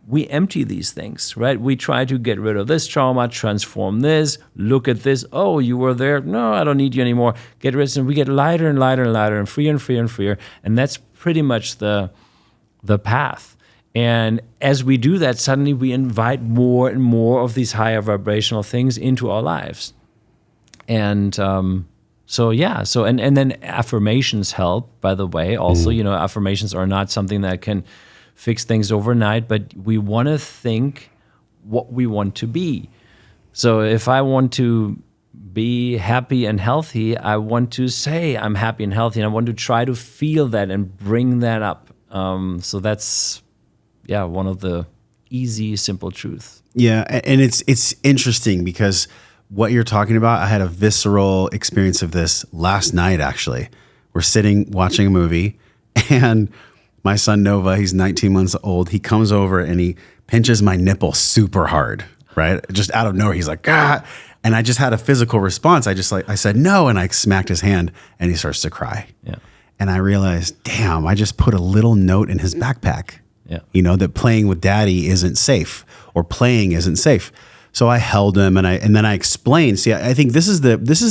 Speaker 1: we empty these things, right? We try to get rid of this trauma, transform this, look at this. Oh, you were there. No, I don't need you anymore. Get rid of it. And we get lighter and lighter and lighter and freer and freer and freer. And that's pretty much the path. And as we do that, suddenly we invite more and more of these higher vibrational things into our lives. And and then affirmations help, by the way. Also, affirmations are not something that can fix things overnight, but we want to think what we want to be. So if I want to be happy and healthy, I want to say I'm happy and healthy, and I want to try to feel that and bring that up. So that's one of the easy, simple truths. Yeah,
Speaker 2: and it's interesting because what you're talking about, I had a visceral experience of this last night, actually. We're sitting watching a movie, and my son Nova, he's 19 months old, he comes over and he pinches my nipple super hard, right? Just out of nowhere, he's like, ah. And I just had a physical response. I said no, and I smacked his hand, and he starts to cry.
Speaker 1: Yeah.
Speaker 2: And I realized, damn, I just put a little note in his backpack.
Speaker 1: Yeah.
Speaker 2: That playing with daddy isn't safe, or playing isn't safe. So I held him, and then I explained. See, I think this is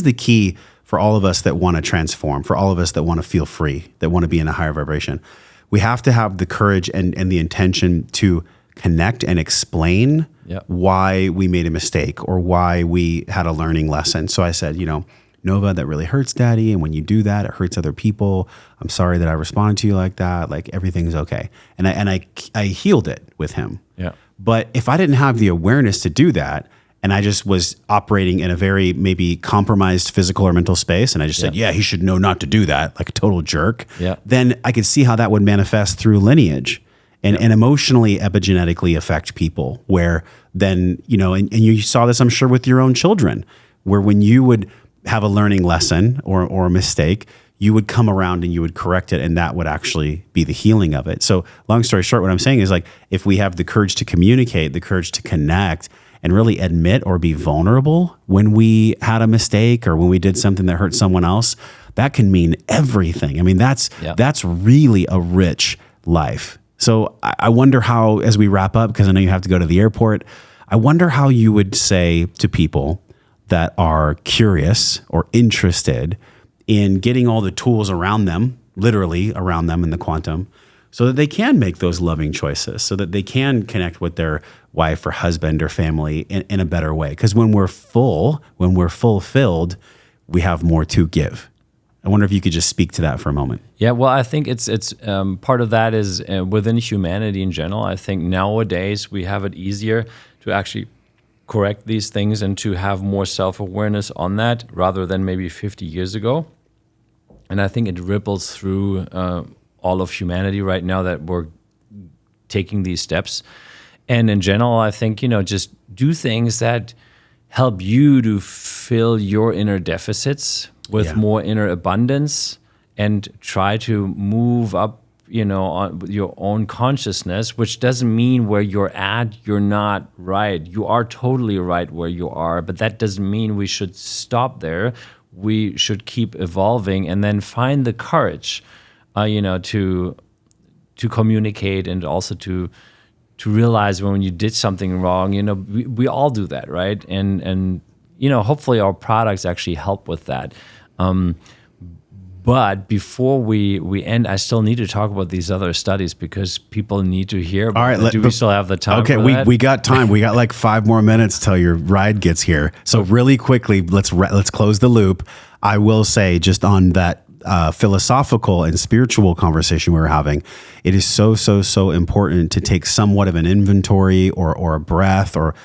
Speaker 2: the key for all of us that want to transform, for all of us that want to feel free, that want to be in a higher vibration. We have to have the courage and the intention to connect and explain
Speaker 1: Yep.
Speaker 2: why we made a mistake or why we had a learning lesson. So I said, Nova, that really hurts Daddy. And when you do that, it hurts other people. I'm sorry that I responded to you like that. Like everything's okay. And I healed it with him.
Speaker 1: Yeah.
Speaker 2: But if I didn't have the awareness to do that, and I just was operating in a very maybe compromised physical or mental space, and I just said, yeah, he should know not to do that, like a total jerk, then I could see how that would manifest through lineage and emotionally, epigenetically affect people, where then, and you saw this, I'm sure, with your own children, where when you would have a learning lesson or a mistake, you would come around and you would correct it, and that would actually be the healing of it. So long story short, what I'm saying is, like, if we have the courage to communicate, the courage to connect, and really admit or be vulnerable when we had a mistake or when we did something that hurt someone else, that can mean everything. I mean, that's really a rich life. So I wonder how, as we wrap up, because I know you have to go to the airport, I wonder how you would say to people that are curious or interested in getting all the tools around them, literally around them in the quantum, so that they can make those loving choices, so that they can connect with their wife or husband or family in a better way. Because when we're fulfilled, we have more to give. I wonder if you could just speak to that for a moment.
Speaker 1: Yeah, well, I think it's part of that is within humanity in general. I think nowadays we have it easier to actually correct these things and to have more self-awareness on that rather than maybe 50 years ago. And I think it ripples through all of humanity right now that we're taking these steps. And in general, I think, just do things that help you to fill your inner deficits with more inner abundance, and try to move up, on your own consciousness, which doesn't mean where you're at, you're not right. You are totally right where you are, but that doesn't mean we should stop there. We should keep evolving and then find the courage, to communicate, and also to realize when you did something wrong. We all do that, right? And hopefully our products actually help with that. But before we end, I still need to talk about these other studies because people need to hear about it. Do we still have the time?
Speaker 2: Okay, we got time. We got like 5 more minutes till your ride gets here. So really quickly, let's close the loop. I will say, just on that philosophical and spiritual conversation we were having, it is so important to take somewhat of an inventory or a breath or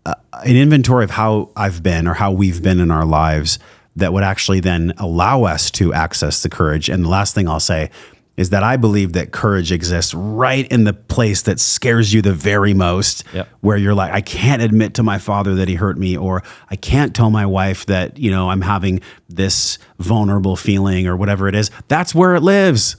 Speaker 2: an inventory of how I've been or how we've been in our lives, that would actually then allow us to access the courage. And the last thing I'll say is that I believe that courage exists right in the place that scares you the very most, where you're like, I can't admit to my father that he hurt me, or I can't tell my wife that, I'm having this vulnerable feeling or whatever it is. That's where it lives.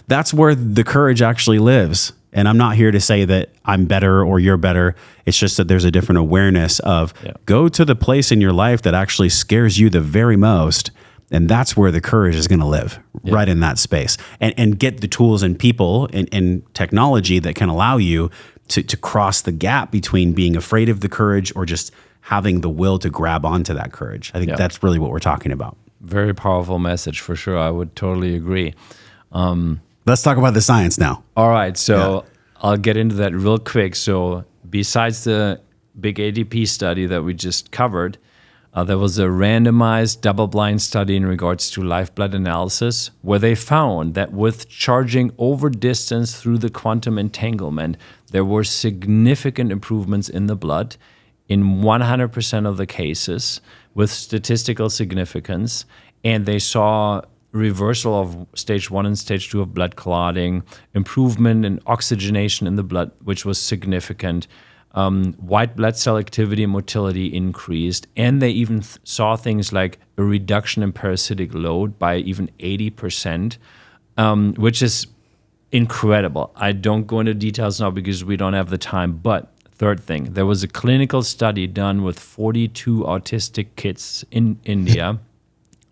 Speaker 2: That's where the courage actually lives. And I'm not here to say that I'm better or you're better. It's just that there's a different awareness of go to the place in your life that actually scares you the very most. And that's where the courage is going to live, right in that space. And get the tools and people and technology that can allow you to cross the gap between being afraid of the courage or just having the will to grab onto that courage. I think that's really what we're talking about.
Speaker 1: Very powerful message for sure. I would totally agree.
Speaker 2: Let's talk about the science now.
Speaker 1: All right. So I'll get into that real quick. So besides the big ADP study that we just covered, there was a randomized double-blind study in regards to lifeblood analysis where they found that with charging over distance through the quantum entanglement, there were significant improvements in the blood in 100% of the cases with statistical significance. And they saw reversal of stage 1 and stage 2 of blood clotting, improvement in oxygenation in the blood, which was significant. White blood cell activity and motility increased, and they even saw things like a reduction in parasitic load by even 80%, which is incredible. I don't go into details now because we don't have the time, but third thing, there was a clinical study done with 42 autistic kids in India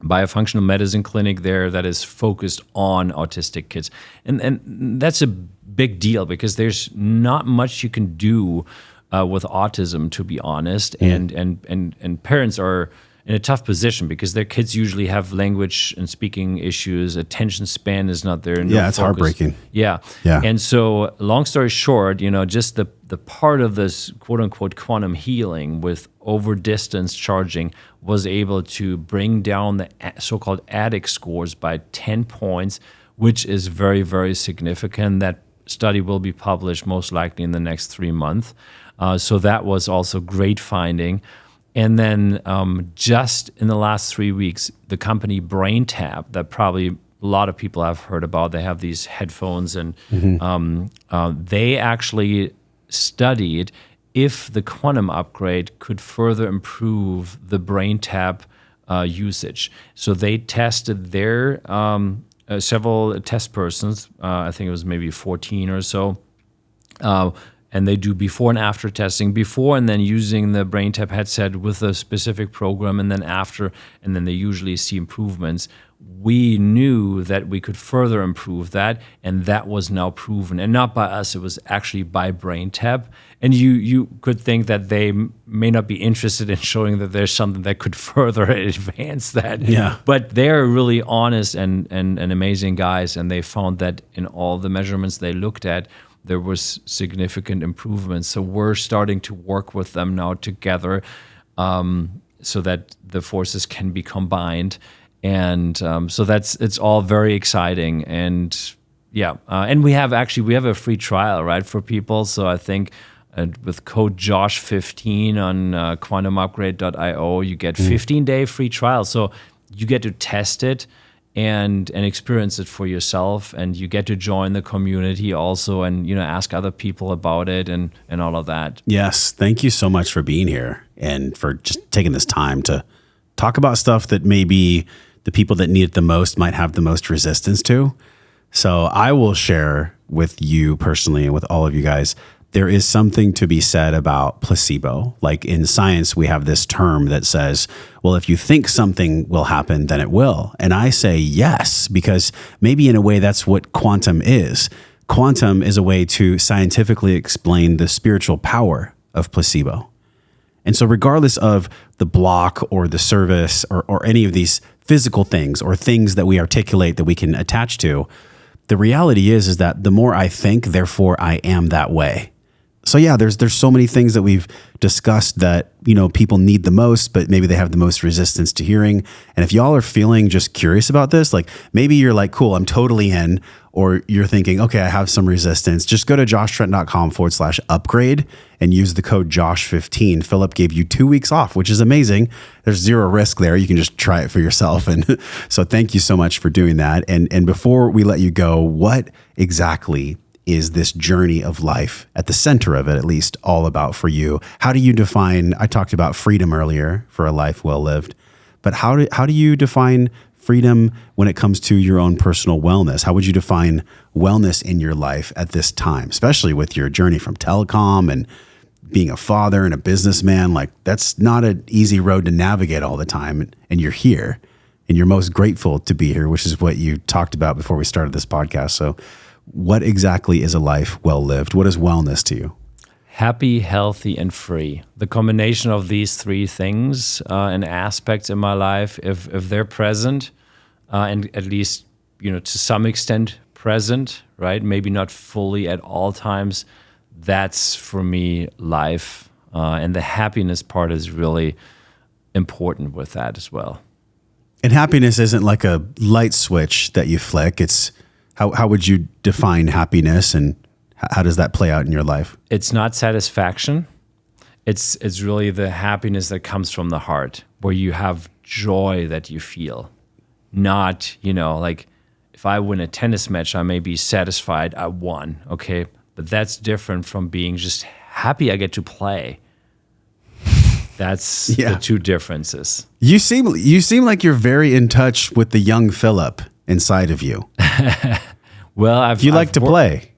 Speaker 1: by a functional medicine clinic there that is focused on autistic kids. And that's a big deal because there's not much you can do with autism, to be honest. And parents are in a tough position because their kids usually have language and speaking issues. Attention span is not there. No
Speaker 2: it's
Speaker 1: focus.
Speaker 2: heartbreaking.
Speaker 1: Yeah.
Speaker 2: Yeah.
Speaker 1: And so, long story short, just the part of this quote unquote quantum healing with over distance charging was able to bring down the so-called ADDIC scores by 10 points, which is very, very significant. That study will be published most likely in the next 3 months. So that was also great finding. And then just in the last 3 weeks, the company BrainTap, that probably a lot of people have heard about, they have these headphones, and they actually studied if the quantum upgrade could further improve the BrainTap usage. So they tested their several test persons, I think it was maybe 14 or so, and they do before and after testing, before and then using the BrainTap headset with a specific program, and then after, and then they usually see improvements. We knew that we could further improve that, and that was now proven, and not by us, it was actually by BrainTap. And you could think that they may not be interested in showing that there's something that could further advance that.
Speaker 2: Yeah.
Speaker 1: But they're really honest and amazing guys, and they found that in all the measurements they looked at, there was significant improvements. So we're starting to work with them now together, so that the forces can be combined. And so it's all very exciting. And and we have a free trial, right, for people. So I think with code JOSH15 on quantumupgrade.io, you get 15-day free trial. So you get to test it and experience it for yourself, and you get to join the community also, and ask other people about it and all of that.
Speaker 2: Yes, thank you so much for being here and for just taking this time to talk about stuff that maybe the people that need it the most might have the most resistance to. So I will share with you personally and with all of you guys, there is something to be said about placebo. Like in science, we have this term that says, well, if you think something will happen, then it will. And I say yes, because maybe in a way that's what quantum is. Quantum is a way to scientifically explain the spiritual power of placebo. And so regardless of the block or the service or any of these physical things or things that we articulate that we can attach to, the reality is that the more I think, therefore I am that way. So yeah, there's so many things that we've discussed that, people need the most, but maybe they have the most resistance to hearing. And if y'all are feeling just curious about this, like maybe you're like, cool, I'm totally in, or you're thinking, okay, I have some resistance, just go to joshtrent.com/upgrade and use the code JOSH15. Philip gave you 2 weeks off, which is amazing. There's zero risk there. You can just try it for yourself. And so thank you so much for doing that. And before we let you go, what exactly is this journey of life, at the center of it at least, all about for you? How do you define, I talked about freedom earlier for a life well lived, but how do you define freedom when it comes to your own personal wellness? How would you define wellness in your life at this time, especially with your journey from telecom and being a father and a businessman? Like, that's not an easy road to navigate all the time. And you're here and you're most grateful to be here, which is what you talked about before we started this podcast. So what exactly is a life well lived? What is wellness to you?
Speaker 1: Happy, healthy, and free. The combination of these three things and aspects in my life, if they're present, and at least to some extent present, right? Maybe not fully at all times. That's for me life, and the happiness part is really important with that as well.
Speaker 2: And happiness isn't like a light switch that you flick. It's how would you define happiness, and how does that play out in your life?
Speaker 1: It's not satisfaction. It's really the happiness that comes from the heart, where you have joy that you feel. Not, like if I win a tennis match, I may be satisfied I won, okay? But that's different from being just happy I get to play. That's the two differences.
Speaker 2: You seem like you're very in touch with the young Philip inside of you.
Speaker 1: Well,
Speaker 2: you like to play.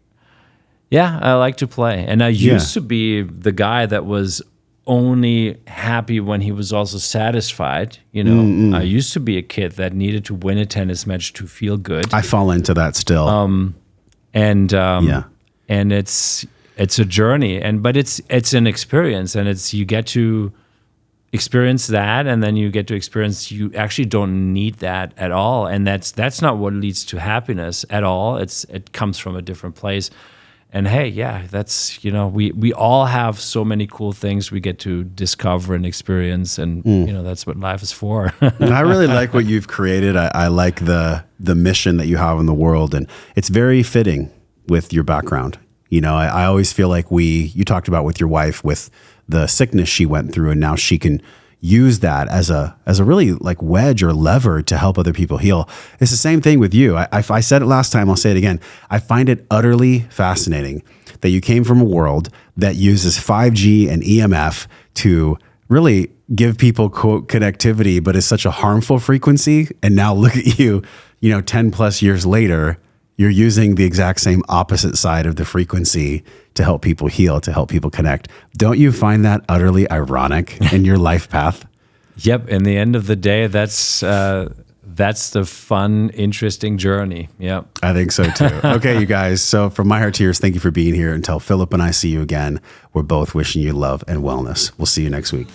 Speaker 1: Yeah, I like to play. And I used to be the guy that was only happy when he was also satisfied. I used to be a kid that needed to win a tennis match to feel good.
Speaker 2: I fall into that still.
Speaker 1: And it's a journey, but it's an experience, and you get to experience that, and then you get to experience you actually don't need that at all, and that's not what leads to happiness at all. It comes from a different place. And hey, yeah, that's, we all have so many cool things we get to discover and experience, and that's what life is for.
Speaker 2: And I really like what you've created. I like the mission that you have in the world, and it's very fitting with your background. I always feel like you talked about with your wife, with the sickness she went through, and now she can use that as a really like wedge or lever to help other people heal. It's the same thing with you. I said it last time, I'll say it again. I find it utterly fascinating that you came from a world that uses 5G and EMF to really give people quote connectivity, but it's such a harmful frequency. And now look at you, 10 plus years later, you're using the exact same opposite side of the frequency to help people heal, to help people connect. Don't you find that utterly ironic in your life path?
Speaker 1: Yep. In the end of the day, that's the fun, interesting journey. Yep.
Speaker 2: I think so too. Okay, you guys. So from my heart to yours, thank you for being here. Until Philip and I see you again, we're both wishing you love and wellness. We'll see you next week.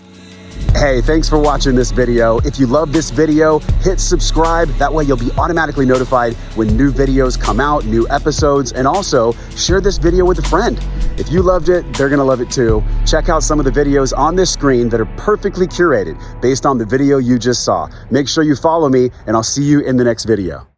Speaker 2: Hey, thanks for watching this video. If you love this video, hit subscribe. That way you'll be automatically notified when new videos come out, new episodes, and also share this video with a friend. If you loved it, they're gonna love it too. Check out some of the videos on this screen that are perfectly curated based on the video you just saw. Make sure you follow me, and I'll see you in the next video.